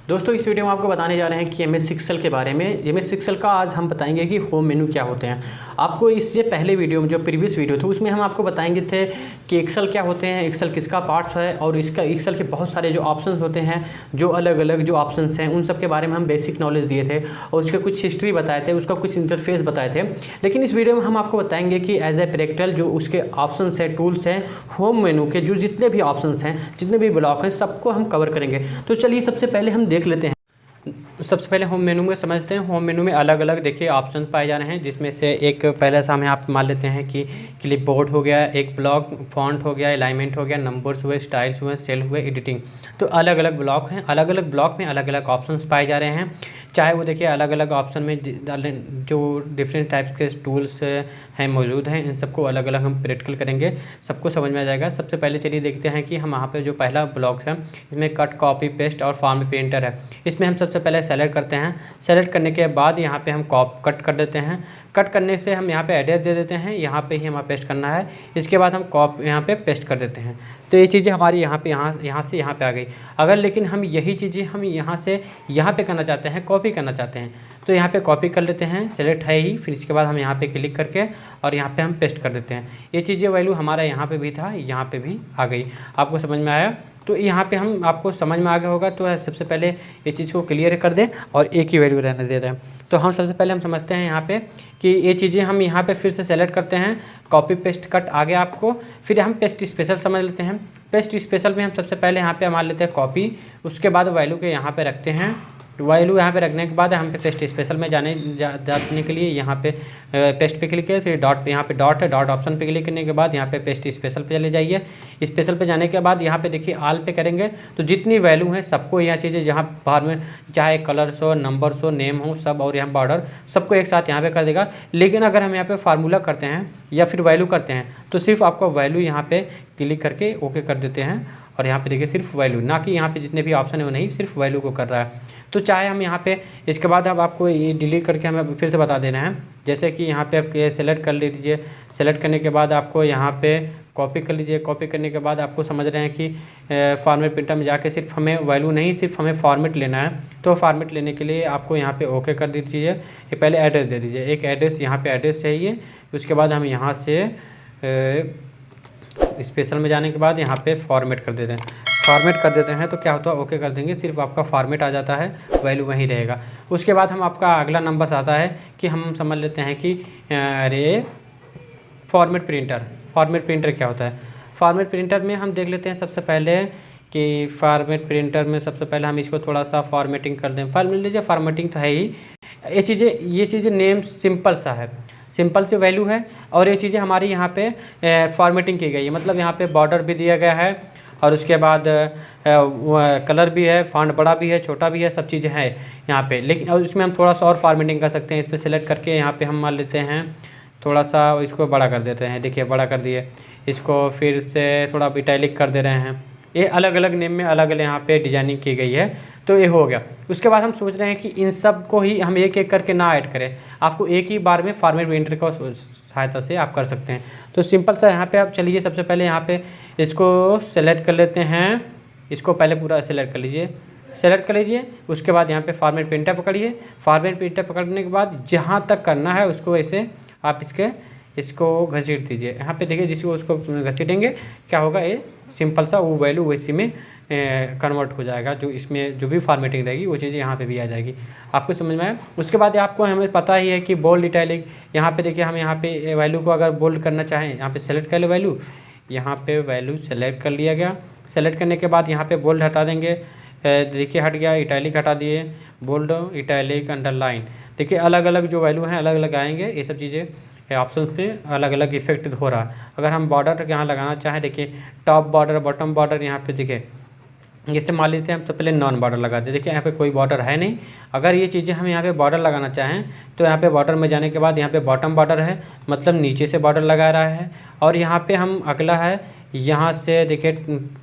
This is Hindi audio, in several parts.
दोस्तों इस वीडियो में आपको बताने जा रहे हैं कि एमएस एक्सेल के बारे में। एमएस एक्सेल का आज हम बताएंगे कि होम मेनू क्या होते हैं। आपको इससे पहले वीडियो में जो प्रीवियस वीडियो था उसमें हम आपको बताएंगे थे कि एक्सेल क्या होते हैं, एक्सेल किसका पार्ट्स है और इसका एक्सेल के बहुत सारे जो ऑप्शंस होते हैं, जो अलग अलग जो ऑप्शंस हैं उन सब के बारे में हम बेसिक नॉलेज दिए थे और उसका कुछ हिस्ट्री बताए थे, उसका कुछ इंटरफेस बताए थे। लेकिन इस वीडियो में हम आपको बताएंगे कि एज ए प्रैक्टिकल जो उसके ऑप्शंस हैं, टूल्स हैं, होम मेनू के जो जितने भी ऑप्शंस हैं, जितने भी ब्लॉक हैं, सबको हम कवर करेंगे। तो चलिए सबसे पहले हम देख लेते हैं। सबसे पहले होम मेनू में समझते हैं। होम मेनू में अलग अलग देखिए ऑप्शन पाए जा रहे हैं, जिसमें से एक पहले से हमें आप मान लेते हैं कि क्लिपबोर्ड हो गया, एक ब्लॉक, फॉन्ट हो गया, अलाइनमेंट हो गया, नंबर्स हुए, स्टाइल्स हुए, सेल हुए, एडिटिंग। तो अलग अलग ब्लॉक हैं, अलग अलग ब्लॉक में अलग अलग ऑप्शंस पाए जा रहे हैं। चाहे वो देखिए अलग अलग ऑप्शन में जो डिफरेंट टाइप्स के टूल्स हैं मौजूद हैं, इन सबको अलग अलग हम प्रैक्टिकल करेंगे, सबको समझ में आ जाएगा। सबसे पहले चलिए देखते हैं कि हम वहाँ पे जो पहला ब्लॉक है इसमें कट, कॉपी, पेस्ट और फॉर्म प्रिंटर है। इसमें हम सबसे पहले सेलेक्ट करते हैं। सेलेक्ट करने के बाद यहाँ पे हम कट कर देते हैं। कट करने से हम यहाँ पे एड्रेस दे देते हैं, यहाँ पे ही हमें पेस्ट करना है। इसके बाद हम यहाँ पे पेस्ट कर देते हैं। तो ये चीज़ें हमारी यहाँ से यहाँ पे आ गई। अगर लेकिन हम यही चीज़ें हम यहाँ से यहाँ पे करना चाहते हैं, कॉपी करना चाहते हैं, तो यहाँ पे कॉपी कर लेते हैं, सेलेक्ट है ही। फिर इसके बाद हम यहाँ पे क्लिक करके और यहाँ पे हम पेस्ट कर देते हैं। ये चीज़ें वैल्यू हमारा यहाँ पे भी था, यहाँ पे भी आ गई। आपको समझ में आया? तो यहाँ पे हम आपको समझ में आ गया होगा। तो सबसे पहले ये चीज़ को क्लियर कर दें और एक ही वैल्यू रहने दे रहे हैं। तो हम सबसे पहले हम समझते हैं यहाँ पे कि ये चीज़ें हम यहाँ पे फिर से सेलेक्ट करते हैं। कॉपी, पेस्ट, कट आ गया आपको। फिर हम पेस्ट स्पेशल समझ लेते हैं। पेस्ट स्पेशल में हम सबसे पहले यहाँ पे मान लेते हैं कॉपी, उसके बाद वैल्यू के यहाँ पे रखते हैं। वैल्यू यहाँ पे रखने के बाद हम पे पेस्ट स्पेशल में जाने के लिए यहाँ पे पेस्ट पे क्लिक करें। फिर डॉट, यहाँ पे डॉट है, डॉट ऑप्शन पे क्लिक करने के बाद यहाँ पे पेस्ट स्पेशल पे चले जाइए। स्पेशल पे जाने के बाद यहाँ पे देखिए ऑल पे करेंगे तो जितनी वैल्यू है सबको, यहाँ चीज़ें जहाँ बाहर में चाहे कलर्स हो, नंबर्स हो, नेम हो, सब और यहाँ बॉर्डर सबको एक साथ यहाँ पे कर देगा। लेकिन अगर हम यहाँ पे फार्मूला करते हैं या फिर वैल्यू करते हैं तो सिर्फ आपको वैल्यू यहाँ पे क्लिक करके ओके कर देते हैं और यहाँ पे देखिए सिर्फ वैल्यू, ना कि यहाँ पे जितने भी ऑप्शन है वो नहीं, सिर्फ वैल्यू को कर रहा है। तो चाहे हम यहाँ पे इसके बाद अब आपको ये डिलीट करके हमें फिर से बता देना है। जैसे कि यहाँ पे आप सेलेक्ट कर लीजिए। सेलेक्ट करने के बाद आपको यहाँ पे कॉपी कर लीजिए। कॉपी करने के बाद आपको समझ रहे हैं कि फॉर्मेट प्रिंटर में जाके सिर्फ हमें वैल्यू नहीं, सिर्फ हमें फॉर्मेट लेना है। तो फॉर्मेट लेने के लिए आपको यहाँ पे ओके कर दीजिए। ये पहले एड्रेस दे दीजिए, एक एड्रेस यहाँ पे एड्रेस चाहिए। उसके बाद हम यहाँ से स्पेशल में जाने के बाद यहाँ पे फॉर्मेट कर देते हैं। फॉर्मेट कर देते हैं तो क्या होता है, ओके कर देंगे, सिर्फ आपका फॉर्मेट आ जाता है, वैल्यू वहीं रहेगा। उसके बाद हम आपका अगला नंबर आता है कि हम समझ लेते हैं कि अरे फॉर्मेट प्रिंटर। फॉर्मेट प्रिंटर क्या होता है? फॉर्मेट प्रिंटर में हम देख लेते हैं सबसे पहले कि फॉर्मेट प्रिंटर में सबसे पहले हम इसको थोड़ा सा फॉर्मेटिंग कर दें। मान लीजिए फॉर्मेटिंग तो है ही, ये चीज़ें नेम सिंपल सा है, सिंपल सी वैल्यू है और ये चीज़ें हमारी यहाँ पे फॉर्मेटिंग की गई है। मतलब यहाँ पे बॉर्डर भी दिया गया है और उसके बाद कलर भी है, फॉन्ट बड़ा भी है, छोटा भी है, सब चीज़ें हैं यहाँ पे। लेकिन और इसमें हम थोड़ा सा और फॉर्मेटिंग कर सकते हैं। इसमें सेलेक्ट करके यहाँ पे हम मान लेते हैं, थोड़ा सा इसको बड़ा कर देते हैं। देखिए बड़ा कर दिए, इसको फिर से थोड़ा इटैलिक कर दे रहे हैं। ये अलग अलग नेम में अलग अलग यहाँ पे डिजाइनिंग की गई है। तो ये हो गया। उसके बाद हम सोच रहे हैं कि इन सब को ही हम एक एक करके ना ऐड करें, आपको एक ही बार में फॉर्मेट प्रिंटर को सहायता से आप कर सकते हैं। तो सिंपल सा यहाँ पे आप चलिए सबसे पहले यहाँ पे इसको सेलेक्ट कर लेते हैं। इसको पहले पूरा सेलेक्ट कर लीजिए, सेलेक्ट कर लीजिए। उसके बाद यहाँ पे फॉर्मेट प्रिंटर पकड़िए। फॉर्मेट प्रिंटर पकड़ने के बाद जहाँ तक करना है उसको ऐसे आप इसको घसीट दीजिए। यहाँ पे देखिए जिसको उसको घसीटेंगे क्या होगा, ये सिंपल सा वो वैल्यू इसी में कन्वर्ट हो जाएगा। जो इसमें जो भी फॉर्मेटिंग रहेगी वो चीज़ें यहाँ पे भी आ जाएगी। आपको समझ में आया? उसके बाद आपको हमें पता ही है कि बोल्ड, इटैलिक। यहाँ पे देखिए हम यहाँ पे वैल्यू को अगर बोल्ड करना चाहें, यहाँ पे सेलेक्ट कर ले वैल्यू, यहाँ पे वैल्यू सेलेक्ट कर लिया गया। सेलेक्ट करने के बाद यहाँ पे बोल्ड हटा देंगे। देखिए हट गया, इटैलिक हटा दिए, बोल्ड, इटैलिक, अंडरलाइन। देखिए अलग अलग जो वैल्यू हैं अलग अलग आएंगे। ये सब चीज़ें ऑप्शंस पे अलग अलग इफेक्ट हो रहा है। अगर हम बॉर्डर यहाँ लगाना चाहें, देखिए टॉप बॉर्डर, बॉटम बॉर्डर, यहाँ पे देखिए जैसे मान लेते हैं हम सबसे पहले नॉन बॉर्डर लगा दें। देखिए यहाँ पे कोई बॉर्डर है नहीं। अगर ये चीज़ें हम यहाँ पे बॉर्डर लगाना चाहें तो यहाँ पे बॉर्डर में जाने के बाद यहाँ पे बॉटम बॉर्डर है, मतलब नीचे से बॉर्डर लगा रहा है। और यहाँ पे हम अगला है, यहाँ से देखिए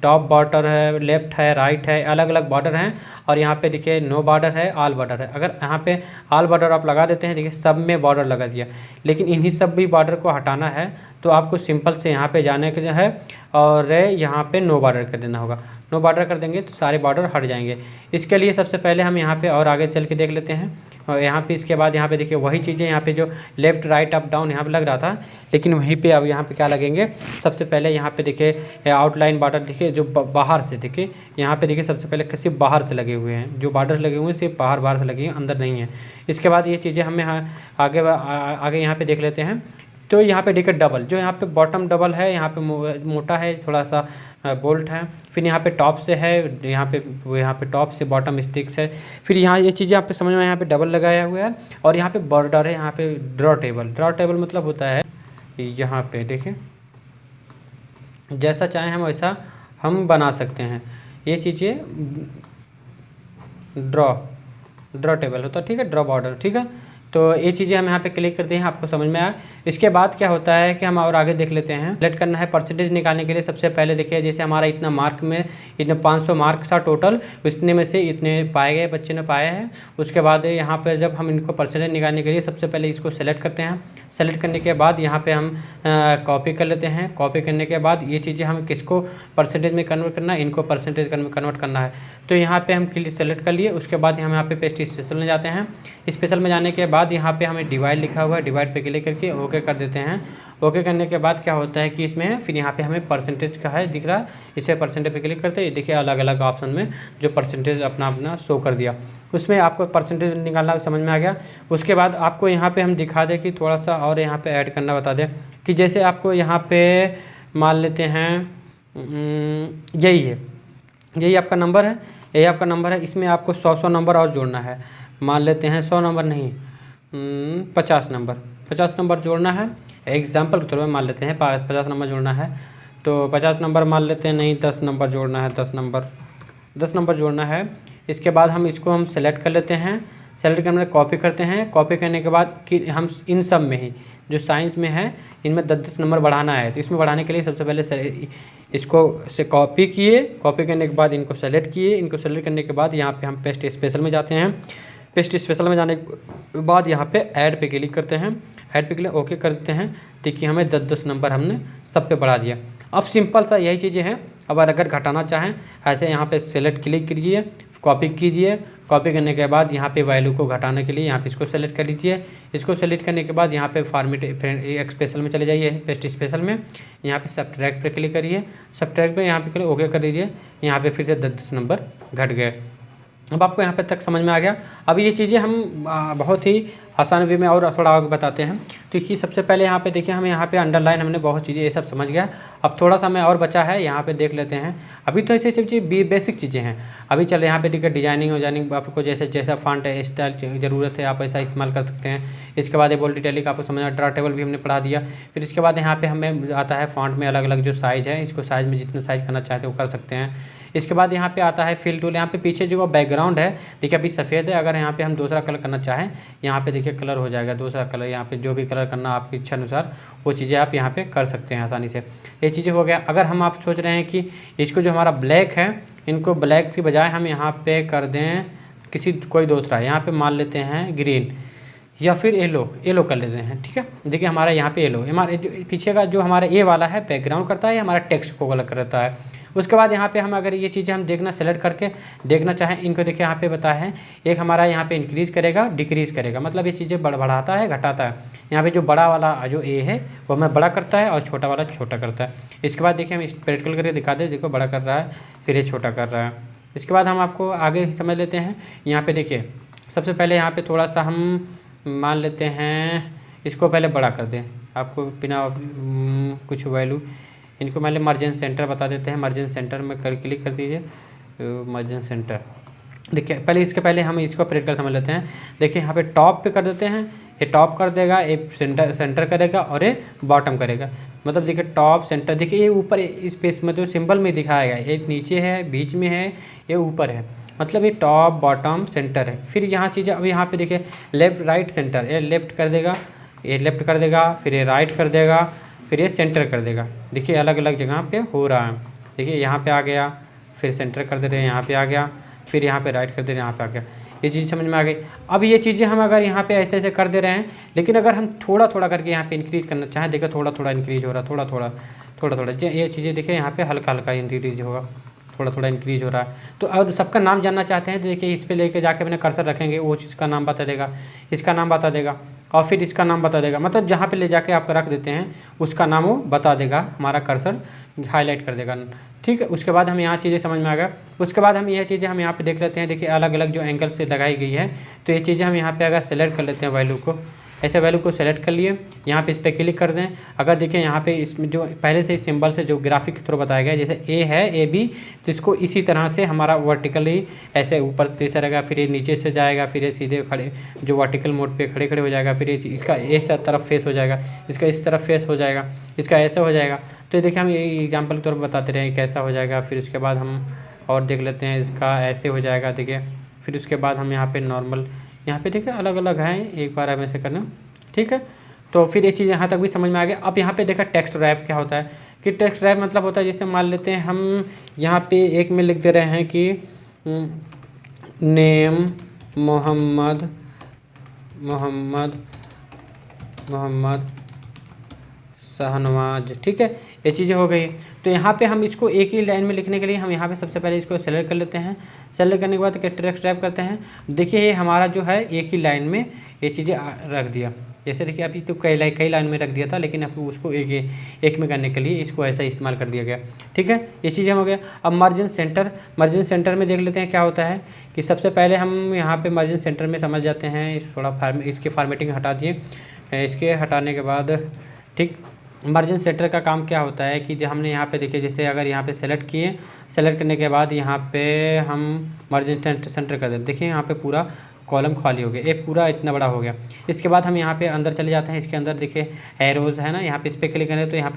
टॉप बॉर्डर है, लेफ्ट है, राइट है, अलग अलग बॉर्डर हैं। और यहाँ पे देखिए नो बॉर्डर है, ऑल बॉर्डर है। अगर यहाँ पे ऑल बॉर्डर आप लगा देते हैं, देखिए सब में बॉर्डर लगा दिया। लेकिन इन्हीं सब भी बॉर्डर को हटाना है तो आपको सिंपल से यहाँ पे जाने के है और यहाँ पे नो बॉर्डर कर देना होगा। नो बॉर्डर कर देंगे तो सारे बॉर्डर हट जाएंगे। इसके लिए सबसे पहले हम यहाँ पे और आगे चल के देख लेते हैं। और यहाँ पे इसके बाद यहाँ पे देखिए वही चीज़ें यहाँ पे जो लेफ़्ट राइट अप डाउन यहाँ पे लग रहा था, लेकिन वहीं पे अब यहाँ पे क्या लगेंगे, सबसे पहले यहाँ पे देखिए आउटलाइन बॉर्डर देखिए जो बाहर से देखिए, यहाँ पे देखिए सबसे पहले सिर्फ बाहर से लगे हुए हैं, जो बॉर्डर लगे हुए हैं सिर्फ बाहर से लगे हैं, अंदर नहीं है। इसके बाद ये चीज़ें हमें आगे यहाँ पे देख लेते हैं। तो यहाँ पे देखिए डबल, जो यहाँ पे बॉटम डबल है, यहाँ पे मोटा है थोड़ा सा बोल्ट है, फिर यहाँ पे टॉप से है, यहाँ पे टॉप से बॉटम स्टिक्स है, फिर यहाँ ये चीज़ें आप समझ में, यहाँ पे डबल लगाया हुआ है और यहाँ पे बॉर्डर है, यहाँ पे ड्रॉ टेबल मतलब होता है यहाँ पे देखिए जैसा चाहें हम वैसा हम बना सकते हैं। ये चीज़ें ड्रॉ टेबल होता है, ठीक है, ड्रॉ बॉर्डर, ठीक है। तो ये चीज़ें हम यहाँ पे क्लिक करते हैं, आपको समझ में आया। इसके बाद क्या होता है कि हम और आगे देख लेते हैं। सेलेक्ट करना है परसेंटेज निकालने के लिए सबसे पहले देखिए, जैसे हमारा इतना मार्क में इतने 500 मार्क था टोटल, इतने में से इतने पाए गए, बच्चे ने पाए हैं। उसके बाद यहाँ पे जब हम इनको परसेंटेज निकालने के लिए सबसे पहले इसको सेलेक्ट करते हैं। सेलेक्ट करने के बाद यहाँ पे हम कॉपी कर लेते हैं। कॉपी करने के बाद ये चीज़ें हम किसको परसेंटेज में कन्वर्ट करना है, इनको परसेंटेज में कन्वर्ट करना है। तो यहाँ पे हम सेलेक्ट कर लिए। उसके बाद हम यहाँ पे पेस्ट स्पेशल में जाते हैं। स्पेशल में जाने के बाद यहाँ पे हमें डिवाइड लिखा हुआ है, डिवाइड पे क्लिक करके ओके कर देते हैं। ओके करने के बाद क्या होता है कि इसमें फिर यहाँ पे हमें परसेंटेज का है दिख रहा है, इसे परसेंटेज पे क्लिक करते हैं। देखिए अलग अलग ऑप्शन में जो परसेंटेज अपना शो कर दिया, उसमें आपको परसेंटेज निकालना समझ में आ गया। उसके बाद आपको यहाँ पे हम दिखा दें कि थोड़ा सा और यहाँ पे ऐड करना बता दें कि जैसे आपको यहाँ पे मान लेते हैं यही है, यही आपका नंबर है, यही आपका नंबर है। इसमें आपको 100 नंबर और जोड़ना है। मान लेते हैं 100 नंबर नहीं 50 नंबर जोड़ना है। एग्जाम्पल के तौर पर मान लेते हैं 50 नंबर जोड़ना है, तो 50 नंबर मान लेते हैं, नहीं 10 नंबर जोड़ना है, 10 नंबर जोड़ना है। इसके बाद हम सेलेक्ट कर लेते हैं। सेलेक्ट करने कॉपी करते हैं। कॉपी करने के बाद कि हम इन सब में ही जो साइंस में है इनमें 10 नंबर बढ़ाना है। तो इसमें बढ़ाने के लिए सबसे पहले इसको से कॉपी किए। कॉपी करने के बाद इनको सेलेक्ट किए। इनको सेलेक्ट करने के बाद यहाँ पे हम पेस्ट स्पेशल में जाते हैं। पेस्ट स्पेशल में जाने के बाद यहाँ पे ऐड पे क्लिक करते हैं। ऐड पे क्लिक ओके कर देते हैं। देखिए हमें 10 नंबर हमने सब पे बढ़ा दिया। अब सिंपल सा यही चीज़ें हैं। अब अगर घटाना चाहें ऐसे यहाँ पे सेलेक्ट क्लिक कीजिए, कॉपी कीजिए। कॉपी करने के बाद यहाँ पे वैल्यू को घटाने के लिए यहाँ पे इसको सेलेक्ट कर लीजिए। इसको सेलेक्ट करने के बाद यहाँ पे फॉर्मेट स्पेशल में चले जाइए, पेस्ट स्पेशल में यहाँ पे सब्ट्रैक्ट पे क्लिक करिए। सब्ट्रैक्ट पे यहाँ पे क्लिक ओके कर दीजिए। यहाँ पे फिर से 10 नंबर घट गए। अब आपको यहाँ पे तक समझ में आ गया। अब ये चीज़ें हम बहुत ही आसान वे में और थोड़ा आगे बताते हैं। तो इसकी सबसे पहले यहाँ पे देखिए, हमें यहाँ पे अंडरलाइन हमने बहुत चीज़ें ये सब समझ गया। अब थोड़ा सा हमें और बचा है, यहाँ पे देख लेते हैं। अभी तो ऐसे सब चीज़ बेसिक चीज़ें हैं। अभी चले यहाँ पे देखिए डिजाइनिंग आपको जैसा फॉन्ट है स्टाइल ज़रूरत है आप ऐसा इस्तेमाल कर सकते हैं। इसके बाद बोल्ड इटैलिक आपको समझ ड्रा टेबल भी हमने पढ़ा दिया। फिर इसके बाद यहाँ पे हमें आता है फॉन्ट में अलग अलग जो साइज़ है, इसको साइज़ में जितना साइज़ करना चाहते हैं वो कर सकते हैं। इसके बाद यहाँ पे आता है फिल टूल। यहाँ पे पीछे जो बैकग्राउंड है देखिए अभी सफ़ेद है, अगर यहाँ पे हम दूसरा कलर करना चाहें यहाँ पे देखिए कलर हो जाएगा दूसरा कलर। यहाँ पे जो भी कलर करना आपकी इच्छा अनुसार वो चीज़ें आप यहाँ पे कर सकते हैं आसानी से। ये चीज़ें हो गया। अगर हम आप सोच रहे हैं कि इसको जो हमारा ब्लैक है इनको ब्लैक की बजाय हम यहाँ पे कर दें कोई दूसरा, यहाँ पे मान लेते हैं ग्रीन या फिर येलो कर लेते हैं, ठीक है। देखिए हमारा यहाँ पे येलो, हमारे जो पीछे का जो हमारा ए वाला है बैकग्राउंड करता है, हमारा टेक्स्ट को अलग करता है। उसके बाद यहाँ पे हम अगर ये चीज़ें हम देखना सेलेक्ट करके देखना चाहें, इनको देखिए यहाँ पे बताया है एक हमारा यहाँ पे इंक्रीज़ करेगा डिक्रीज़ करेगा, मतलब ये चीज़ें बढ़ाता है घटाता है। यहाँ पे जो बड़ा वाला जो ए है वो हमें बड़ा करता है और छोटा वाला छोटा करता है। इसके बाद देखिए हम इस प्रैक्टिकल करके दिखा दें, देखो बड़ा कर रहा है फिर ये छोटा कर रहा है। इसके बाद हम आपको आगे समझ लेते हैं। यहाँ पर देखिए सबसे पहले यहाँ पर थोड़ा सा हम मान लेते हैं, इसको पहले बड़ा कर दें आपको बिना कुछ वैल्यू। इनको पहले मार्जिन सेंटर बता देते हैं। मार्जिन सेंटर में क्लिक कर दीजिए, मार्जिन सेंटर। देखिए पहले इसके पहले हम इसको प्रैक्टिकल समझ लेते हैं। देखिए यहाँ पे टॉप पे कर देते हैं, ये टॉप कर देगा, ये सेंटर करेगा और ये बॉटम करेगा। मतलब देखिए टॉप सेंटर, देखिए ये ऊपर स्पेस में जो सिंबल में दिखाया गया ये नीचे है, बीच में है, ये ऊपर है, मतलब ये टॉप बॉटम सेंटर है। फिर यहाँ चीज़ें अब यहाँ पे देखिए लेफ़्ट राइट सेंटर, ये लेफ़्ट कर देगा, ये लेफ़्ट कर देगा, फिर ये राइट कर देगा, फिर ये सेंटर कर देगा। देखिए अलग अलग जगह पे हो रहा है। देखिए यहाँ पे आ गया, फिर सेंटर कर दे रहे हैं, यहाँ पे आ गया, फिर यहाँ पे राइट कर दे रहे हैं, यहाँ पे आ गया। ये चीज़ समझ में आ गई। अब ये चीज़ें हम अगर यहाँ पे ऐसे ऐसे कर दे रहे हैं, लेकिन अगर हम थोड़ा थोड़ा करके यहाँ पे इंक्रीज़ करना चाहें, देखो थोड़ा थोड़ा इंक्रीज़ हो रहा है, थोड़ा थोड़ा ये चीज़ें देखिए यहाँ पे हल्का हल्का इंक्रीज़ होगा, थोड़ा थोड़ा इंक्रीज़ हो रहा है। तो और सबका नाम जानना चाहते हैं तो देखिए इस पर लेके जाके अपने कर्सर रखेंगे, वो चीज़ का नाम बता देगा, इसका नाम बता देगा और फिर इसका नाम बता देगा। मतलब जहाँ पे ले जाके आप रख देते हैं उसका नाम वो बता देगा, हमारा कर्सर हाईलाइट कर देगा। ठीक है, उसके बाद हम यहाँ चीज़ें समझ में आ गया। उसके बाद हम यह चीज़ें हम यहाँ पे देख लेते हैं। देखिए अलग अलग जो एंगल से लगाई गई है, तो ये चीज़ें हम यहाँ पे अगर सेलेक्ट कर लेते हैं वैल्यू को, ऐसे वैल्यू को सेलेक्ट कर लिए, यहाँ पे इस पर क्लिक कर दें। अगर देखिए यहाँ पे इसमें जो पहले से ही सिंबल से जो ग्राफिक के थ्रू बताया गया है, जैसे ए है ए बी, तो इसको इसी तरह से हमारा वर्टिकली ऐसे ऊपर तेज रहेगा, फिर ये नीचे से जाएगा, फिर ये सीधे खड़े जो वर्टिकल मोड पे खड़े खड़े हो जाएगा, फिर ये इसका इस तरफ फेस हो जाएगा, इसका इस तरफ फेस हो जाएगा, इसका ऐसा हो जाएगा। तो देखिए हम ये एग्जाम्पल के तौर पर बताते रहे कैसा हो जाएगा। फिर उसके बाद हम और देख लेते हैं, इसका ऐसे हो जाएगा देखिए। फिर उसके बाद हम यहाँ पे नॉर्मल, यहाँ पे देखिए अलग अलग हैं, एक बार हम ऐसे करना, ठीक है। तो फिर ये चीज़ यहाँ तक भी समझ में आ गया। अब यहाँ पे देखा टेक्स्ट रैप क्या होता है, कि टेक्स्ट रैप मतलब होता है जैसे मान लेते हैं हम यहाँ पे एक में लिख दे रहे हैं कि नेम मोहम्मद शाहनवाज, ठीक है, ये चीज़ें हो गई। तो यहाँ पे हम इसको एक ही लाइन में लिखने के लिए हम यहाँ पे सबसे पहले इसको सेलेक्ट कर लेते हैं। सेलेक्ट करने के बाद टेक्स्ट रैप करते हैं। देखिए ये हमारा जो है एक ही लाइन में ये चीज़ें रख दिया। जैसे देखिए अभी तो कई लाइन में रख दिया था, लेकिन अब उसको एक में करने के लिए इसको ऐसा इस्तेमाल कर दिया गया, ठीक है। ये चीज़ें हो गया। अब मार्जिन सेंटर में देख लेते हैं क्या होता है, कि सबसे पहले हम यहाँ पे मार्जिन सेंटर में समझ जाते हैं। इसकी फॉर्मेटिंग हटा दिए, इसके हटाने के बाद ठीक, मार्जिन सेंटर का काम क्या होता है कि जो हमने यहाँ पे देखिए, जैसे अगर यहाँ पे सेलेक्ट किए, सेलेक्ट करने के बाद यहाँ पे हम मार्जिन सेंटर कर दें, देखिए यहाँ पे पूरा कॉलम खाली हो गया, ये पूरा इतना बड़ा हो गया। इसके बाद हम यहाँ पे अंदर चले जाते हैं। इसके अंदर देखिए एरोज है ना, यहाँ पे इस पर क्लिक करें तो यहाँ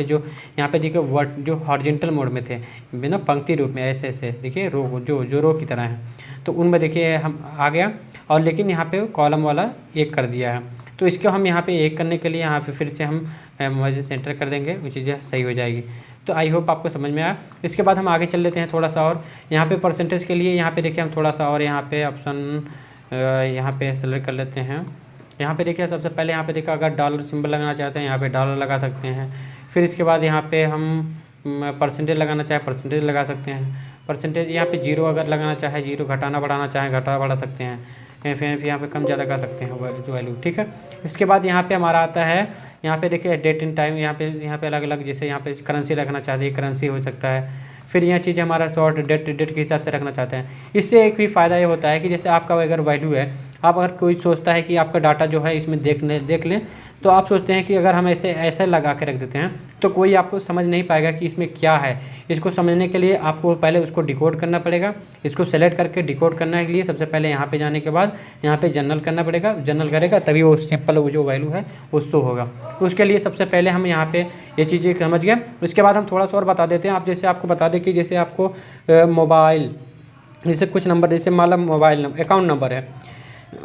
पे देखिए वर्ड जो हॉरिजॉन्टल मोड में थे, बिना पंक्ति रूप में ऐसे ऐसे देखिए रो जो रो की तरह है, तो उनमें देखिए हम आ गया। और लेकिन यहाँ पे कॉलम वाला एक कर दिया है, तो इसको हम यहाँ पे एक करने के लिए यहाँ पे फिर से हम मार्जिन सेंटर कर देंगे, वो चीज़ें सही हो जाएगी। तो आई होप आपको समझ में आया। इसके बाद हम आगे चल लेते हैं थोड़ा सा और। यहाँ पे परसेंटेज के लिए यहाँ पे देखिए हम थोड़ा सा और यहाँ पे ऑप्शन यहाँ पे सेलेक्ट कर लेते हैं। यहाँ पे देखिए सबसे पहले यहाँ पे देखा अगर डॉलर सिंबल लगाना चाहते हैं यहाँ पे डॉलर लगा सकते हैं। फिर इसके बाद यहाँ पे हम परसेंटेज लगाना चाहे परसेंटेज लगा सकते हैं। परसेंटेज यहाँ पे 0 अगर लगाना चाहे 0, घटाना बढ़ाना चाहे घटा बढ़ा सकते हैं। फिर यहाँ पे कम ज़्यादा कर सकते हैं जो वैल्यू, ठीक है। इसके बाद यहाँ पे हमारा आता है, यहाँ पे देखिए डेट एंड टाइम, यहाँ पे अलग अलग, जैसे यहाँ पे करेंसी रखना चाहते हैं करेंसी हो सकता है। फिर यह चीज़ हमारा शॉर्ट डेट के हिसाब से रखना चाहते हैं। इससे एक भी फ़ायदा ये होता है कि जैसे आपका अगर वैल्यू है, आप अगर कोई सोचता है कि आपका डाटा जो है इसमें देख लें, तो आप सोचते हैं कि अगर हम ऐसे लगा के रख देते हैं तो कोई आपको समझ नहीं पाएगा कि इसमें क्या है। इसको समझने के लिए आपको पहले उसको डिकोड करना पड़ेगा। इसको सेलेक्ट करके डिकोड करने के लिए सबसे पहले यहाँ पे जाने के बाद यहाँ पे जनरल करना पड़ेगा। जनरल करेगा तभी वो सिंपल वो जो वैल्यू है वो शो होगा। तो उसके लिए सबसे पहले हम यहाँ पे ये चीज़ें समझ गए। उसके बाद हम थोड़ा सा और बता देते हैं। आप जैसे आपको बता दें कि जैसे आपको मोबाइल, जैसे कुछ नंबर, जैसे मान मोबाइल अकाउंट नंबर है,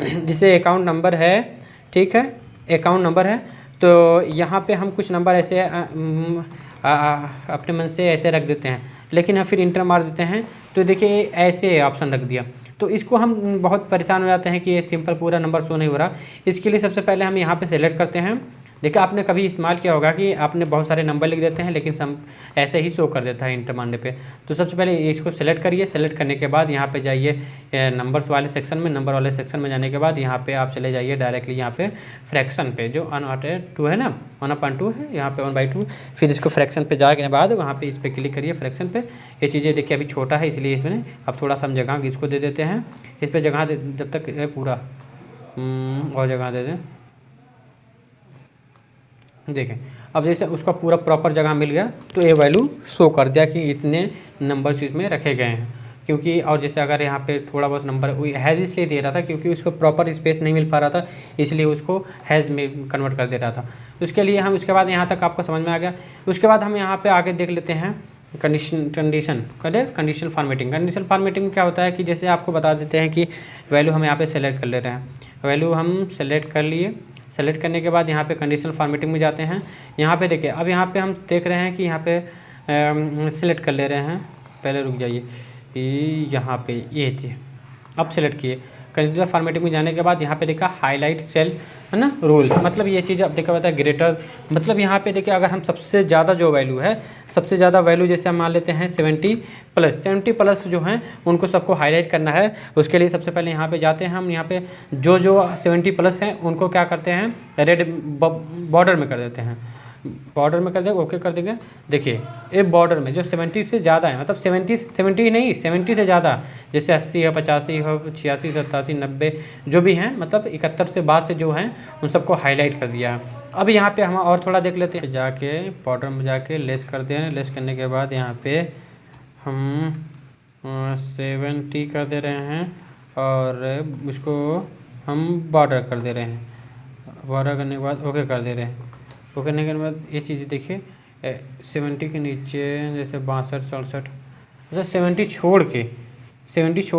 जैसे अकाउंट नंबर है, ठीक है, अकाउंट नंबर है, तो यहाँ पे हम कुछ नंबर ऐसे अपने मन से ऐसे रख देते हैं, लेकिन हम फिर इंटर मार देते हैं तो देखिए ऐसे ऑप्शन रख दिया। तो इसको हम बहुत परेशान हो जाते हैं कि ये सिंपल पूरा नंबर शो नहीं हो रहा। इसके लिए सबसे पहले हम यहाँ पे सेलेक्ट करते हैं। देखिए आपने कभी इस्तेमाल किया होगा कि आपने बहुत सारे नंबर लिख देते हैं लेकिन ऐसे ही शो कर देता है इंटर मारने पे। तो सबसे पहले इसको सेलेक्ट करिए। सेलेक्ट करने के बाद यहाँ पे जाइए नंबर्स वाले सेक्शन में। नंबर वाले सेक्शन में जाने के बाद यहाँ पे आप चले जाइए डायरेक्टली यहाँ पे फ्रैक्शन पे, जो 1/2 है ना, 1/2 है, यहाँ पे 1/2। फिर इसको फ्रैक्शन पे जाने के बाद वहाँ पे इस पर क्लिक करिए फ्रैक्शन पे। ये चीज़ें देखिए अभी छोटा है इसलिए इसमें अब थोड़ा सा हम जगह इसको दे देते हैं। इस पर जगह जब तक पूरा और जगह दे दें। देखें अब जैसे उसका पूरा प्रॉपर जगह मिल गया तो ये वैल्यू शो कर दिया कि इतने नंबर्स इसमें रखे गए हैं। क्योंकि और जैसे अगर यहाँ पे थोड़ा बहुत नंबर हैज़ इसलिए दे रहा था क्योंकि उसको प्रॉपर स्पेस नहीं मिल पा रहा था, इसलिए उसको हैज़ में कन्वर्ट कर दे रहा था। उसके लिए हम उसके बाद यहाँ तक आपको समझ में आ गया। उसके बाद हम यहाँ पे आगे देख लेते हैं कंडीशन फॉर्मेटिंग। कंडीशन फॉर्मेटिंग में क्या होता है कि जैसे आपको बता देते हैं कि वैल्यू हम यहाँ पे सेलेक्ट कर ले रहे हैं। वैल्यू हम सेलेक्ट कर लिए। सेलेक्ट करने के बाद यहाँ पे कंडीशनल फॉर्मेटिंग में जाते हैं। यहाँ पे देखिए अब यहाँ पे हम देख रहे हैं कि यहाँ पे सेलेक्ट कर ले रहे हैं। पहले रुक जाइए, यहाँ पे ये थी, अब सेलेक्ट किए कंडीशनल फॉर्मेटिंग में जाने के बाद यहाँ पे देखा हाईलाइट सेल है ना रूल्स, मतलब ये चीज़ अब देखा हुआ था ग्रेटर, मतलब यहाँ पे देखिए अगर हम सबसे ज़्यादा जो वैल्यू है, सबसे ज़्यादा वैल्यू जैसे हम मान लेते हैं 70 प्लस जो हैं उनको सबको हाईलाइट करना है। उसके लिए सबसे पहले यहाँ पे जाते हैं हम, यहाँ पे जो 70 प्लस हैं उनको क्या करते हैं, रेड बॉर्डर में कर देते हैं, बॉर्डर में कर देंगे, ओके कर देंगे। देखिए ये बॉर्डर में जो 70 से ज़्यादा है, मतलब 70 ही नहीं, 70 से ज़्यादा, जैसे 80 है, 85 हो, 86, 87, 90 जो भी हैं, मतलब 71 से बाद से जो हैं उन सबको हाईलाइट कर दिया है। अब यहाँ पे हम और थोड़ा देख लेते हैं, जाके बॉर्डर में जाके लेस करते हैं। लेस करने के बाद यहाँ पे हम 70 कर दे रहे हैं और इसको हम बॉर्डर कर दे रहे हैं। बॉर्डर करने के बाद ओके कर दे रहे हैं। वो करने के बाद ये चीज़ देखिए 70 के नीचे जैसे 62, 67, जैसे 70 छोड़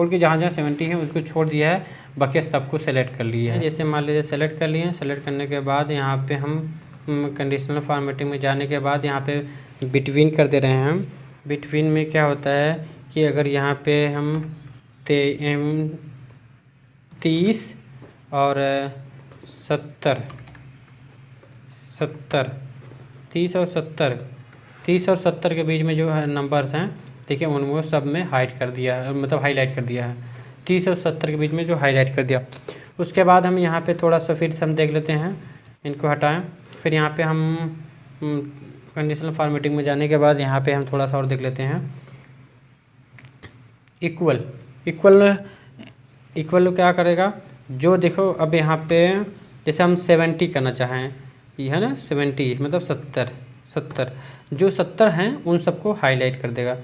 के जहाँ 70 है उसको छोड़ दिया है, बाकी सबको सेलेक्ट कर लिया है। जैसे मान लीजिए सेलेक्ट कर लिए हैं। सेलेक्ट करने के बाद यहाँ पे हम कंडीशनल फॉर्मेटिंग में जाने के बाद यहाँ पे बिटवीन कर दे रहे हैं हम। बिटवीन में क्या होता है कि अगर यहाँ पे हम 30 और 70 30 और 70 के बीच में जो है नंबर्स हैं, देखिए उनको सब में हाइड कर दिया है, मतलब हाईलाइट कर दिया है। 30 और 70 के बीच में जो हाईलाइट कर दिया। उसके बाद हम यहाँ पे थोड़ा सा फिर से हम देख लेते हैं, इनको हटाएं। फिर यहाँ पे हम कंडीशनल फॉर्मेटिंग में जाने के बाद यहाँ पे हम थोड़ा सा और देख लेते हैं। इक्वल क्या करेगा, जो देखो अब यहाँ पे जैसे हम 70 करना चाहें, ये है ना 70 मतलब 70 जो 70 हैं उन सबको हाईलाइट कर देगा।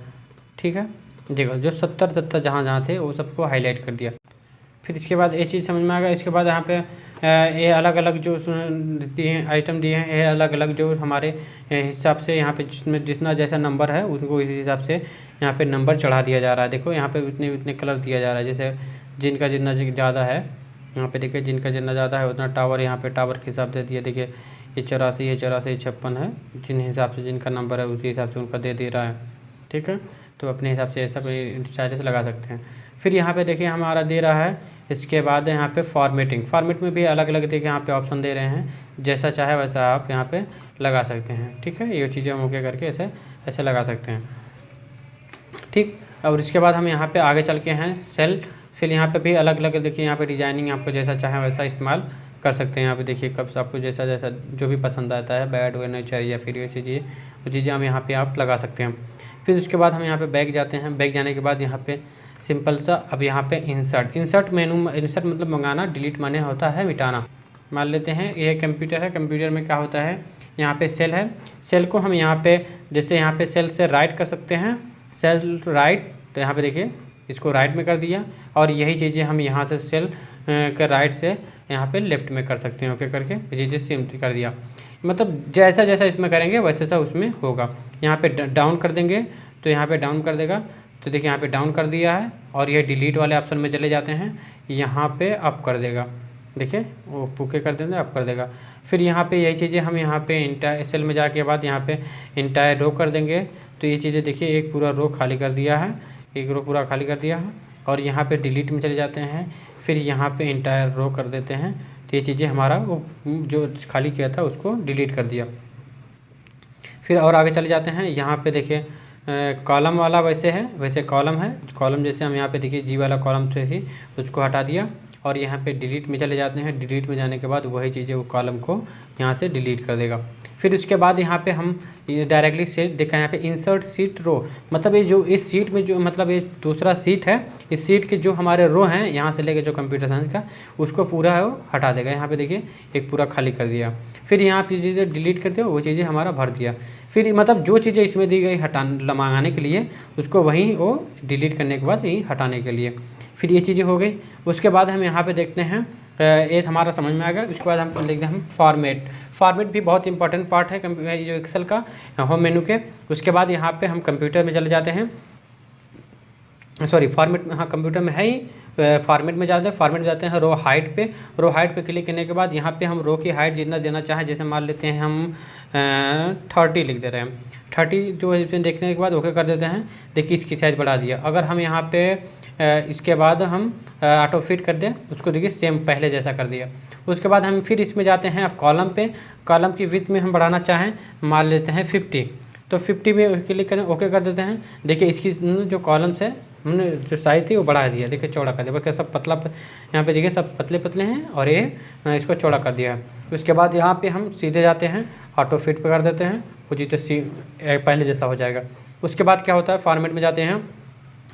ठीक है, देखो जो 70 जहाँ थे वो सबको हाईलाइट कर दिया। फिर इसके बाद ये चीज़ समझ में आ गया। इसके बाद यहाँ पे ये अलग अलग जो दिए हैं आइटम दिए हैं, ये अलग अलग जो हमारे हिसाब से यहाँ पे जिसमें जितना जैसा नंबर है उसको इस हिसाब से यहाँ पे नंबर चढ़ा दिया जा रहा है। देखो यहाँ पे उतने कलर दिया जा रहा है, जैसे जिनका जितना ज़्यादा है यहाँ पे देखिए, जिनका जितना ज़्यादा है उतना टावर, यहाँ पे टावर के हिसाब से दिया। देखिए ये 84, ये 56 है, जिन हिसाब से जिनका नंबर है उसी हिसाब से उनका दे रहा है। ठीक है, तो अपने हिसाब से ऐसा चार्जेस लगा सकते हैं। फिर यहाँ पे देखिए हमारा दे रहा है। इसके बाद यहाँ पे फॉर्मेट में भी अलग अलग देखिए यहाँ पे ऑप्शन दे रहे हैं, जैसा चाहे वैसा आप यहाँ पे लगा सकते हैं। ठीक है, ये चीज़ें हम ओके करके ऐसे लगा सकते हैं। ठीक, और इसके बाद हम यहाँ पे आगे चल के हैं सेल। फिर यहाँ पे भी अलग अलग देखिए यहाँ पे डिजाइनिंग आपको जैसा चाहे वैसा इस्तेमाल कर सकते हैं। यहाँ पे देखिए कब आपको जैसा जो भी पसंद आता है, बैड होना चाहिए या फिर ये चीज़ें हम यहाँ पे आप लगा सकते हैं। फिर उसके बाद हम यहाँ पे बैक जाते हैं। बैक जाने के बाद यहाँ पे सिंपल सा अब यहाँ पे इंसर्ट मेनू, इंसर्ट मतलब मंगाना, डिलीट माने होता है मिटाना। मान लेते हैं ये कंप्यूटर है, कंप्यूटर में क्या होता है, यहाँ पे सेल है, सेल को हम यहाँ पे जैसे यहाँ पे सेल से राइट कर सकते हैं, सेल राइट, तो यहाँ पे देखिए इसको राइट में कर दिया, और यही चीज़ें हम यहाँ से सेल के राइट से यहाँ पे लेफ्ट में कर सकते हैं। ओके करके ये चीज़ सिम्पल कर दिया, मतलब जैसा जैसा इसमें करेंगे वैसा वैसा उसमें होगा। यहाँ पे डाउन कर देंगे तो यहाँ पे डाउन कर देगा, तो देखिए यहाँ पे डाउन कर दिया है, और ये डिलीट वाले ऑप्शन में चले जाते हैं, यहाँ पे अप कर देगा। देखिए वो पुके कर देंगे, अप कर देगा। फिर यहाँ पे यही चीज़ें हम यहाँ पे इंटायर सेल में जाके बाद यहाँ पे इंटायर रो कर देंगे, तो ये चीज़ें देखिए एक पूरा रो खाली कर दिया है, एक रो पूरा खाली कर दिया है। और यहाँ पे डिलीट में चले जाते हैं, फिर यहाँ पे इंटायर रो कर देते हैं, तो ये चीज़ें हमारा वो जो खाली किया था उसको डिलीट कर दिया। फिर और आगे चले जाते हैं, यहाँ पे देखिए कॉलम वाला वैसे है, वैसे कॉलम है, कॉलम जैसे हम यहाँ पे देखिए जी वाला कॉलम से ही उसको हटा दिया, और यहाँ पे डिलीट में चले जाते हैं। डिलीट में जाने के बाद वही चीज़ें वो कॉलम को यहाँ से डिलीट कर देगा। फिर उसके बाद यहाँ पे हम डायरेक्टली सेट देखा, यहाँ पे इंसर्ट सीट रो, मतलब ये जो इस सीट में जो मतलब ये दूसरा सीट है, इस सीट के जो हमारे रो हैं यहाँ से लेके जो कंप्यूटर साइंस का उसको पूरा वो हटा देगा। यहाँ पे देखिए एक पूरा खाली कर दिया। फिर यहाँ पे चीज़ें डिलीट करते हो वो चीज़ें हमारा भर दिया। फिर मतलब जो चीज़ें इसमें दी गई मंगाने के लिए उसको वहीं वो डिलीट करने के बाद यहीं हटाने के लिए। फिर ये चीज़ें हो गई। उसके बाद हम यहाँ पे देखते हैं ये हमारा समझ में आ गया। उसके बाद हम देखते हैं हम फॉर्मेट भी बहुत इंपॉर्टेंट पार्ट है जो एक्सेल का होम मेनू के। उसके बाद यहाँ पे हम कंप्यूटर में चले जाते हैं, सॉरी फॉर्मेट, हाँ कंप्यूटर में है ही, फॉर्मेट में जाते हैं। फॉर्मेट में जाते हैं रो हाइट पे क्लिक करने के बाद यहाँ पे हम रो की हाइट जितना देना चाहें, जैसे मान लेते हैं हम 30 लिख दे रहे हैं। 30 जो है इसमें देखने के बाद ओके कर देते हैं। देखिए इसकी साइज़ बढ़ा दिया। अगर हम यहाँ पे इसके बाद हम ऑटो फिट कर दें उसको, देखिए सेम पहले जैसा कर दिया। उसके बाद हम फिर इसमें जाते हैं अब कॉलम पे। कॉलम की विड्थ में हम बढ़ाना चाहें, मान लेते हैं 50, तो 50 में क्लिक करें, ओके कर देते हैं। देखिए इसकी जो कॉलम्स है हमने जो साइज थी वो बढ़ा दिया, देखिए चौड़ा कर दिया। बल्कि सब पतला यहाँ पे देखिए सब पतले पतले हैं और ये इसको चौड़ा कर दिया है। उसके बाद यहाँ पे हम सीधे जाते हैं ऑटो फिट पे कर देते हैं, वो जितने पहले जैसा हो जाएगा। उसके बाद क्या होता है, फॉर्मेट में जाते हैं।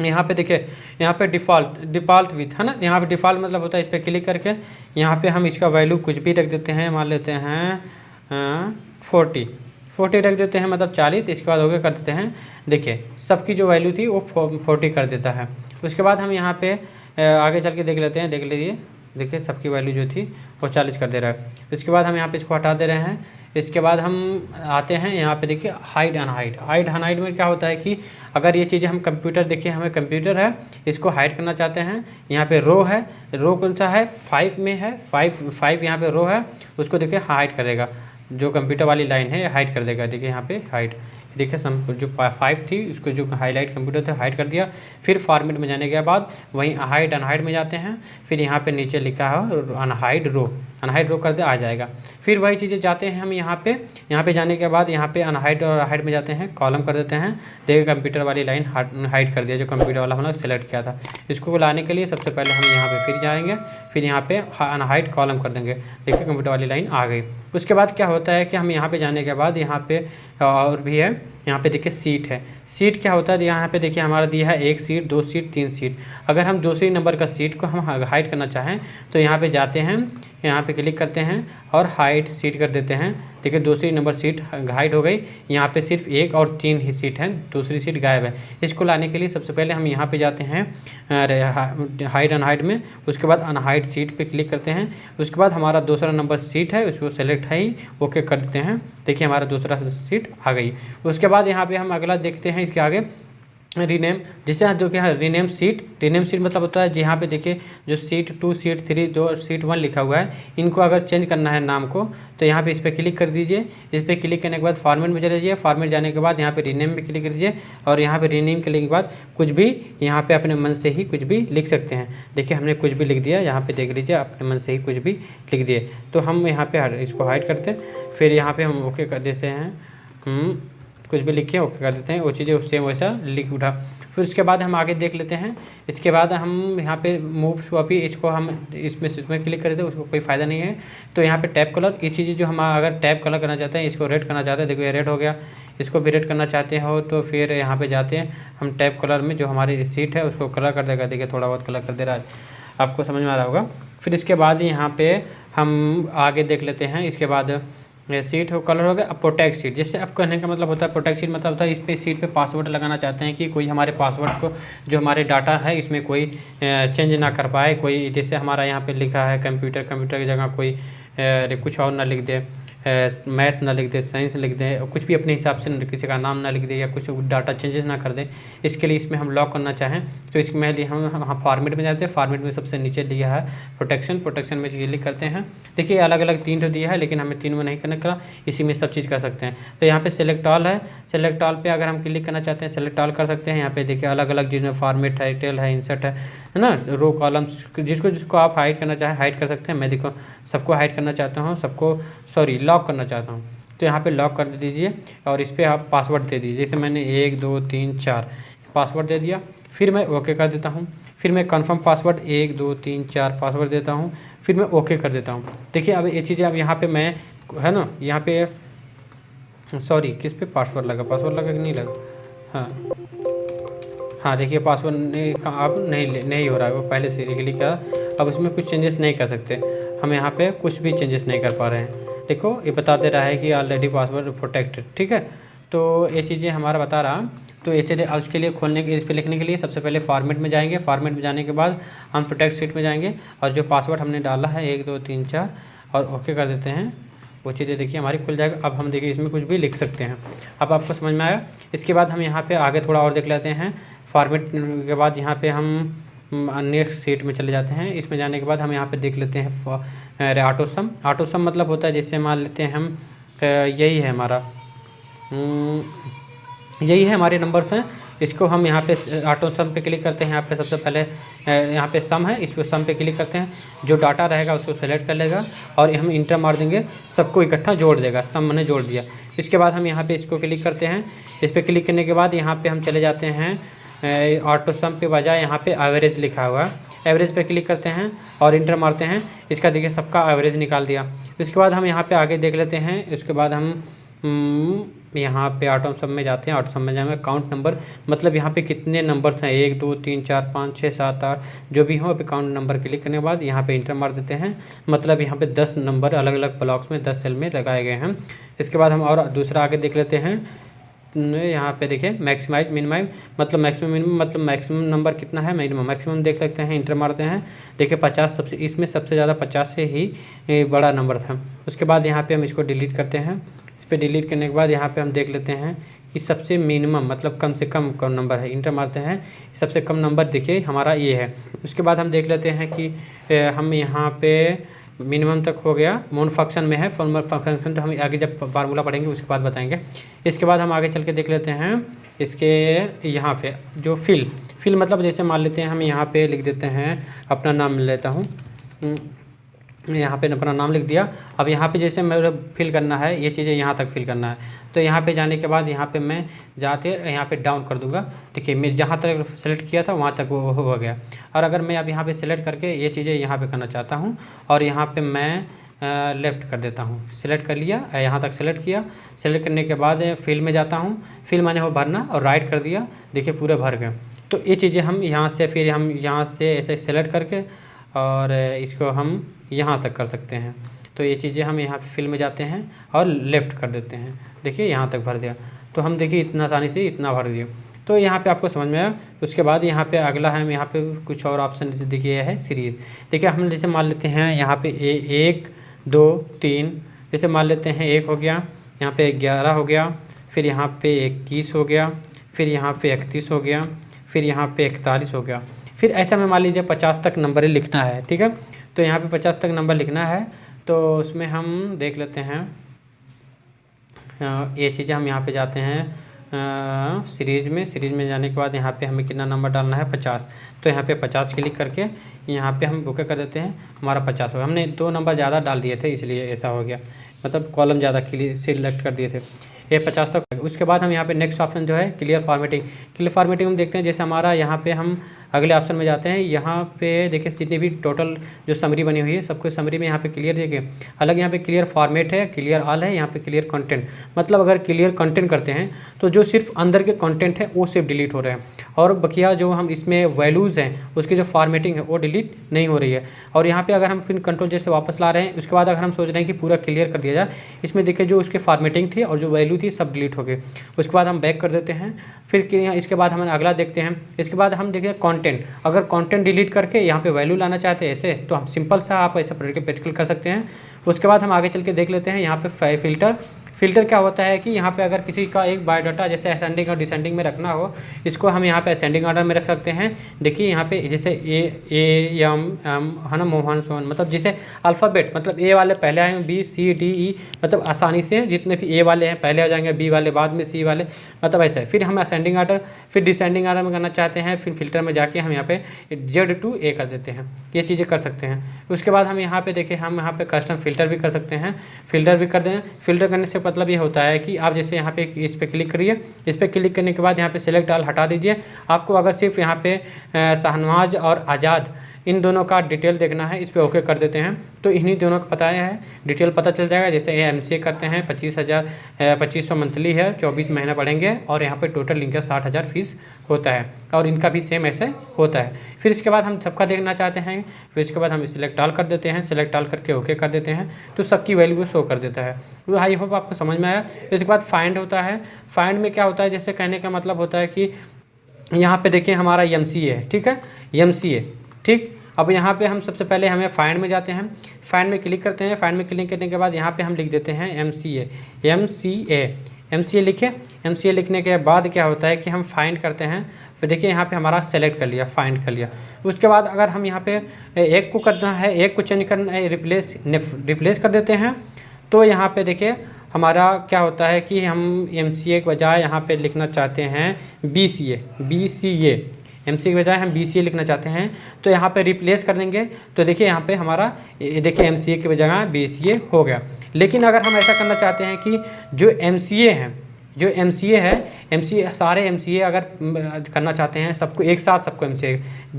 यहाँ पे देखिए यहाँ पे डिफ़ॉल्ट विथ है ना, यहाँ पे डिफ़ॉल्ट मतलब होता है, इस पर क्लिक करके यहाँ पे हम इसका वैल्यू कुछ भी रख देते हैं, मान लेते हैं 40 रख देते हैं, मतलब 40। इसके बाद ओके कर देते हैं। देखिए सबकी जो वैल्यू थी वो 40 कर देता है। उसके बाद हम यहाँ पे आगे चल के देख लेते हैं, देख लीजिए, देखिए सबकी वैल्यू जो थी वो 40 कर दे रहा है। इसके बाद हम यहाँ पे इसको हटा दे रहे हैं। इसके बाद हम आते हैं यहाँ पे, देखिए हाइड अनहाइड में क्या होता है कि अगर ये चीज़ें हम कंप्यूटर, देखिए हमें कंप्यूटर है इसको हाइड करना चाहते हैं। यहाँ पे रो है, रो कौन सा है, 5 में है, 5 यहाँ पे रो है, उसको देखिए हाइड करेगा, जो कंप्यूटर वाली लाइन है हाइड कर देगा। देखिए यहाँ पे हाइड, देखिए जो 5 थी उसको जो हाईलाइट कंप्यूटर थे हाइड कर दिया। फिर फॉर्मेट में जाने के बाद वहीं हाइड अनहाइड में जाते हैं। फिर यहाँ पे नीचे लिखा है अनहाइड रो कर दे, आ जाएगा। फिर वही चीज़ें जाते हैं हम यहाँ पे जाने के बाद यहाँ पे अनहाइड और हाइड में जाते हैं, कॉलम कर देते हैं। देखिए कंप्यूटर वाली लाइन हाइड कर दिया, जो कंप्यूटर वाला हमने सेलेक्ट किया था। इसको लाने के लिए सबसे पहले हम यहाँ पे फिर जाएंगे, फिर यहाँ पे अनहाइड कॉलम कर देंगे। देखिए कंप्यूटर वाली लाइन आ गई। उसके बाद क्या होता है कि हम यहाँ पे जाने के बाद यहाँ पे और भी है, यहाँ पे देखिए सीट है। सीट क्या होता है, यहाँ पे देखिए हमारा दिया है 1 सीट, 2 सीट, 3 सीट। अगर हम दूसरी नंबर का सीट को हम हाइड करना चाहें तो यहाँ पे जाते हैं, यहाँ पे क्लिक करते हैं और हाइड सीट कर देते हैं। देखिए दूसरी नंबर सीट हाइड हो गई। यहाँ पे सिर्फ 1 और 3 ही सीट हैं, दूसरी सीट गायब है। इसको लाने के लिए सबसे पहले हम यहाँ पे जाते हैं हाइड अनहाइड में। उसके बाद अनहाइड सीट पे क्लिक करते हैं। उसके बाद हमारा दूसरा नंबर सीट है उसको सेलेक्ट है ही, ओके कर देते हैं। देखिए हमारा दूसरा सीट आ गई। उसके बाद यहाँ पे हम अगला देखते हैं, इसके आगे रीनेम, जिसे जो कि रीनेम सीट मतलब होता है यहाँ पे देखिए जो सीट 2, सीट 3, जो सीट 1 लिखा हुआ है, इनको अगर चेंज करना है नाम को तो यहाँ पे इस पर क्लिक कर दीजिए। इस पर क्लिक करने के बाद फॉर्मेट में चले जाइए। फॉर्मेट जाने के बाद यहाँ पे रीनेम पे क्लिक कर दीजिए और यहाँ पे रीनेम करने के बाद कुछ भी यहाँ पे अपने मन से ही कुछ भी लिख सकते हैं। देखिए हमने कुछ भी लिख दिया, यहाँ पे देख लीजिए अपने मन से ही कुछ भी लिख दिए। तो हम यहाँ पे इसको हाइड करते हैं, फिर यहाँ पे हम ओके कर देते हैं, कुछ भी लिख के ओके कर देते हैं, वो चीज़ें सेम वैसा लिख उठा। फिर उसके बाद हम आगे देख लेते हैं। इसके बाद हम यहाँ पे मूव स्वैप, इसको हम इसमें क्लिक कर देते हैं, उसको कोई फ़ायदा नहीं है। तो यहाँ पे टैप कलर, ये चीज़ें जो हम अगर टैप कलर करना चाहते हैं, इसको रेड करना चाहते हैं, देखो ये रेड हो गया। इसको भी रेड करना चाहते हो तो फिर यहाँ पे जाते हैं हम टैप कलर में, जो हमारी सीट है उसको कलर कर देगा। देखिए थोड़ा बहुत कलर कर दे रहा है, आपको समझ में आ रहा होगा। फिर इसके बाद यहाँ पर हम आगे देख लेते हैं। इसके बाद सीट हो कलर हो गया। अब प्रोटेक्ट सीट, जैसे अब कहने का मतलब होता है, प्रोटेक्ट सीट मतलब होता है इस पे सीट पे पासवर्ड लगाना चाहते हैं कि कोई हमारे पासवर्ड को, जो हमारे डाटा है इसमें कोई चेंज ना कर पाए। कोई जैसे हमारा यहाँ पे लिखा है कंप्यूटर की जगह कोई कुछ और ना लिख दे, मैथ ना लिख दे, साइंस लिख दे, कुछ भी अपने हिसाब से किसी का नाम ना लिख दे या कुछ डाटा चेंजेस ना कर दे। इसके लिए इसमें हम लॉक करना चाहें तो इसमें लिए हम फॉर्मेट में जाते हैं। फॉर्मेट में सबसे नीचे दिया है प्रोटेक्शन में क्लिक करते हैं। देखिए अलग अलग 3 दिया है, लेकिन हमें 3 में नहीं करने का, इसी में सब चीज़ कर सकते हैं। तो यहाँ पे सेलेक्ट ऑल है, सेलेक्ट ऑल पे अगर हम क्लिक करना चाहते हैं सेलेक्ट ऑल कर सकते हैं। यहाँ पे देखिए अलग अलग जिसमें फॉर्मेट है, टेल है, इंसर्ट है ना, रो कॉलम्स, जिसको आप हाइड करना चाहें हाइड कर सकते हैं। मैं देखो सबको हाइड करना चाहता हूँ, लॉक करना चाहता हूँ, तो यहाँ पे लॉक कर दीजिए और इस पर आप पासवर्ड दे दीजिए। जैसे मैंने 1 2 3 4 पासवर्ड दे दिया, फिर मैं ओके कर देता हूँ। फिर मैं कन्फर्म पासवर्ड 1 2 3 4 पासवर्ड देता हूँ, फिर मैं ओके कर देता हूँ। देखिए अब ये चीज़ें अब यहाँ पे मैं है ना, यहाँ पे किस पे पासवर्ड लगा कि नहीं लगा, हाँ देखिए पासवर्ड अब नहीं हो रहा है, वो पहले से क्लिक किया। अब इसमें कुछ चेंजेस नहीं कर सकते हम, यहाँ पे कुछ भी चेंजेस नहीं कर पा रहे हैं। देखो ये बता दे रहा है कि ऑलरेडी पासवर्ड प्रोटेक्टेड, ठीक है। तो ये चीज़ें हमारा बता रहा। तो इसलिए उसके लिए खोलने के, इस पर लिखने के लिए सबसे पहले फॉर्मेट में जाएंगे। फॉर्मेट में जाने के बाद हम प्रोटेक्ट सीट में जाएंगे और जो पासवर्ड हमने डाला है 1 2 3 4 और ओके कर देते हैं, वो चीज़ें देखिए हमारी खुल जाएगा। अब हम देखिए इसमें कुछ भी लिख सकते हैं। अब आपको समझ में आया। इसके बाद हम यहाँ पे आगे थोड़ा और देख लेते हैं। फॉर्मेट के बाद यहाँ पे हम नेक्स्ट सीट में चले जाते हैं। इसमें जाने के बाद हम यहाँ पे देख लेते हैं ऑटो सम मतलब होता है, जैसे मान लेते हैं हम यही है हमारा, यही है हमारे नंबर्स हैं। इसको हम यहाँ पे ऑटो सम पे क्लिक करते हैं। यहाँ पे सबसे पहले यहाँ पे सम है, इस पर सम पे क्लिक करते हैं। जो डाटा रहेगा उसको सेलेक्ट कर लेगा और हम इंटर मार देंगे, सबको इकट्ठा जोड़ देगा। सम मैंने जोड़ दिया। इसके बाद हम यहाँ पे इसको क्लिक करते हैं। इस पर क्लिक करने के बाद यहाँ पे हम चले जाते हैं ऑटो सम पे, बजाय यहाँ पे एवरेज लिखा हुआ है, एवरेज पे क्लिक करते हैं और इंटर मारते हैं। इसका देखिए सबका एवरेज निकाल दिया। इसके बाद हम यहाँ पे आगे देख लेते हैं। इसके बाद हम यहाँ पे ऑटो सम में जाते हैं। ऑटो सम में जाएंगे काउंट नंबर, मतलब यहाँ पे कितने नंबर्स हैं, 1 2 3 4 5 6 7 8 जो भी हो। अभी काउंट नंबर क्लिक करने के बाद यहाँ पे इंटर मार देते हैं। मतलब यहाँ पे 10 नंबर अलग अलग ब्लॉक्स में 10 सेल में लगाए गए हैं। इसके बाद हम और दूसरा आगे देख लेते हैं। यहाँ पे देखिए मैक्सिमाइज मिनिमाइज, मतलब मैक्सिमम मिनिमम, मतलब मैक्सिमम नंबर कितना है, मिनिमम मैक्सिमम देख सकते हैं। इंटर मारते हैं। देखिए 50 सबसे, इसमें सबसे ज़्यादा 50 से ही बड़ा नंबर था। उसके बाद यहाँ पे हम इसको डिलीट करते हैं। इस पर डिलीट करने के बाद यहाँ पे हम देख लेते हैं कि सबसे मिनिमम मतलब कम से कम कौन नंबर है। इंटर मारते हैं। सबसे कम नंबर देखिए हमारा ये है। उसके बाद हम देख लेते हैं कि हम यहाँ पे मिनिमम तक हो गया। मोन फंक्शन में है, फंक्शन तो हम आगे जब फार्मूला पढ़ेंगे उसके बाद बताएंगे। इसके बाद हम आगे चल के देख लेते हैं इसके यहाँ पे जो फिल मतलब जैसे मान लेते हैं हम यहाँ पे लिख देते हैं, अपना नाम लेता हूँ, यहाँ पे अपना नाम लिख दिया। अब यहाँ पे जैसे मेरे फिल करना है, ये चीज़ें यहाँ तक फिल करना है। तो यहाँ पे जाने के बाद यहाँ पे मैं जाते यहाँ पे डाउन कर दूँगा। देखिए मैं जहाँ तक सेलेक्ट किया था वहाँ तक वो हो गया। और अगर मैं अब यहाँ पे सेलेक्ट करके ये चीज़ें यहाँ पे करना चाहता हूँ और यहाँ पे मैं लेफ़्ट कर देता हूँ। सेलेक्ट कर लिया, यहाँ तक सेलेक्ट किया। सेलेक्ट करने के बाद फिल में जाता हूँ। फिल मैंने वो भरना और राइट कर दिया। देखिए पूरे भर गए। तो ये चीज़ें हम यहाँ से फिर हम यहाँ से ऐसे सेलेक्ट करके और इसको हम यहाँ तक कर सकते हैं। तो ये चीज़ें हम यहाँ फिल में जाते हैं और लेफ़्ट कर देते हैं। देखिए यहाँ तक भर दिया। तो हम देखिए इतना आसानी से इतना भर दिया। तो यहाँ पे आपको समझ में आया। उसके बाद यहाँ पे अगला है, यहाँ पे कुछ और ऑप्शन जैसे देखिए है सीरीज़। देखिए हम जैसे मान लेते हैं यहाँ पे 1 2 3, जैसे मान लेते हैं 1 हो गया, यहाँ पे 11 हो गया, फिर यहाँ पे 21 हो गया, फिर यहाँ पे 31 हो गया, फिर यहाँ पे 41 हो गया। फिर ऐसा में मान लीजिए 50 तक नंबर लिखना है। ठीक है, तो यहाँ पे 50 तक नंबर लिखना है। तो उसमें हम देख लेते हैं ये चीज़ें। हम यहाँ पे जाते हैं सीरीज़ में जाने के बाद यहाँ पे हमें कितना नंबर डालना है, 50। तो यहाँ पे 50 क्लिक करके यहाँ पे हम ओके कर देते हैं। हमारा 50 होगा। हमने 2 नंबर ज़्यादा डाल दिए थे इसलिए ऐसा हो गया, मतलब कॉलम ज़्यादा सिलेक्ट कर दिए थे। ये 50 तक। उसके बाद हम यहाँ पे नेक्स्ट ऑप्शन जो है क्लियर फॉर्मेटिंग। क्लियर फॉर्मेटिंग हम देखते हैं। जैसे हमारा यहाँ पे हम अगले ऑप्शन में जाते हैं। यहाँ पे देखिए जितनी भी टोटल जो समरी बनी हुई है सबको समरी में यहाँ पे क्लियर देखिए। अलग यहाँ पे क्लियर फॉर्मेट है, क्लियर ऑल है, यहाँ पे क्लियर कंटेंट। मतलब अगर क्लियर कंटेंट करते हैं तो जो सिर्फ अंदर के कंटेंट है वो सिर्फ डिलीट हो रहे हैं और बकिया जो हम इसमें वैल्यूज़ हैं उसकी जो फॉर्मेटिंग है वो डिलीट नहीं हो रही है। और यहाँ पे अगर हम फिर कंट्रोल जैसे वापस ला रहे हैं, उसके बाद अगर हम सोच रहे हैं कि पूरा क्लियर कर दिया जाए, इसमें देखिए जो उसकी फॉर्मेटिंग थी और जो वैल्यू थी सब डिलीट हो गए। उसके बाद हम बैक कर देते हैं। फिर इसके बाद हम अगला देखते हैं। इसके बाद हम देखिए कंटेंट, अगर कंटेंट डिलीट करके यहाँ पे वैल्यू लाना चाहते हैं ऐसे, तो हम सिंपल सा आप ऐसा प्रैक्टिकल कर सकते हैं। उसके बाद हम आगे चल के देख लेते हैं यहाँ पे फ़िल्टर क्या होता है कि यहाँ पे अगर किसी का एक बायोडाटा जैसे असेंडिंग और डिसेंडिंग में रखना हो, इसको हम यहाँ पे असेंडिंग ऑर्डर में रख सकते हैं। देखिए यहाँ पे जैसे ए एम एम है ना, मोहन सोहन, मतलब जैसे अल्फ़ाबेट, मतलब ए वाले पहले आएंगे, बी सी डी ई, मतलब आसानी से जितने भी ए वाले हैं पहले आ जाएंगे, बी वाले बाद में, सी वाले, मतलब ऐसा है। फिर हम असेंडिंग ऑर्डर, फिर डिसेंडिंग ऑर्डर में करना चाहते हैं, फिर फिल्टर में जाके हम यहाँ पे Z to A कर देते हैं। ये चीज़ें कर सकते हैं। उसके बाद हम यहाँ पे देखिए हम यहाँ पे कस्टम फिल्टर भी कर सकते हैं। फिल्टर भी कर दें। फिल्टर करने से मतलब ये होता है कि आप जैसे यहाँ पे इस पर क्लिक करिए। इस पर क्लिक करने के बाद यहाँ पे सेलेक्ट ऑल हटा दीजिए। आपको अगर सिर्फ यहाँ पे शाहनवाज और आज़ाद इन दोनों का डिटेल देखना है, इस पर ओके कर देते हैं तो इन्हीं दोनों का पता है, डिटेल पता चल जाएगा। जैसे ये MCA करते हैं 2500 मंथली है, 24 महीना पढ़ेंगे और यहाँ पे टोटल इनका 60,000 फीस होता है और इनका भी सेम ऐसे होता है। फिर इसके बाद हम सबका देखना चाहते हैं, फिर इसके बाद हम सिलेक्ट ऑल कर देते हैं। सिलेक्ट ऑल करके ओके कर देते हैं तो सबकी वैल्यू शो कर देता है। तो आई होप आपको समझ में आया। इसके बाद फाइंड होता है। फाइंड में क्या होता है, जैसे कहने का मतलब होता है कि यहाँ पे देखिए हमारा MCA है, ठीक है, MCA, ठीक। अब यहाँ पे हम सबसे पहले हमें फाइंड में जाते हैं। फाइंड में क्लिक करते हैं। फाइंड में क्लिक करने के बाद यहाँ पे हम लिख देते हैं MCA लिखे। MCA लिखने के बाद क्या होता है कि हम फाइंड करते हैं। फिर देखिए यहाँ पे हमारा सेलेक्ट कर लिया, फाइंड कर लिया। उसके बाद अगर हम यहाँ पे एक को करना है, एक को चेंज करना है, रिप्लेस कर देते हैं। तो यहाँ पे देखिए हमारा क्या होता है कि हम MCA के बजाय यहाँ पे लिखना चाहते हैं BCA। MCA के बजाय हम BCA लिखना चाहते हैं, तो यहाँ पे रिप्लेस कर देंगे। तो देखिए यहाँ पे हमारा देखिए MCA के बजाय BCA हो गया। लेकिन अगर हम ऐसा करना चाहते हैं कि जो MCA है सारे MCA अगर करना चाहते हैं सबको एक साथ, सबको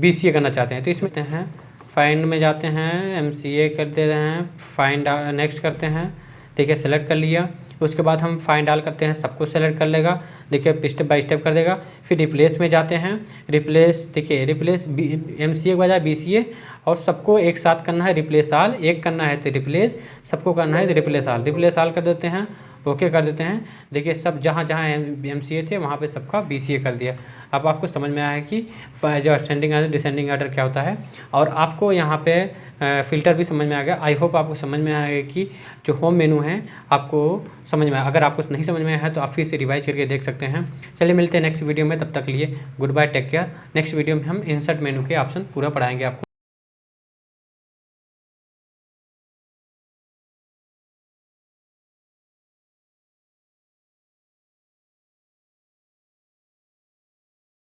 BCA करना चाहते हैं, तो इसमें हैं फाइंड में जाते हैं, MCA कर दे रहे हैं, फाइंड नेक्स्ट करते हैं। देखिए सेलेक्ट कर लिया। उसके बाद हम फाइंड ऑल करते हैं, सबको सेलेक्ट कर लेगा। देखिए स्टेप बाय स्टेप कर देगा। फिर रिप्लेस में जाते हैं, रिप्लेस देखिए रिप्लेस MCA के बजाय BCA और सबको एक साथ करना है रिप्लेस ऑल। एक करना है तो रिप्लेस, सबको करना है तो रिप्लेस ऑल कर देते हैं, ओके कर देते हैं। देखिए सब जहाँ MCA थे वहाँ पे सबका BCA कर दिया। अब आपको समझ में आया कि जो असेंडिंग ऑर्डर डिसेंडिंग ऑर्डर क्या होता है, और आपको यहाँ पे फ़िल्टर भी समझ में आ गया। आई होप आपको समझ में आएगा कि जो होम मेनू है आपको समझ में आया। अगर आपको नहीं समझ में आया है तो आप फिर से रिवाइज करके देख सकते हैं। चलिए मिलते हैं नेक्स्ट वीडियो में, तब तक लिए goodbye, take care. Next video में हम इंसर्ट मेनू के ऑप्शन पूरा पढ़ाएंगे आपको।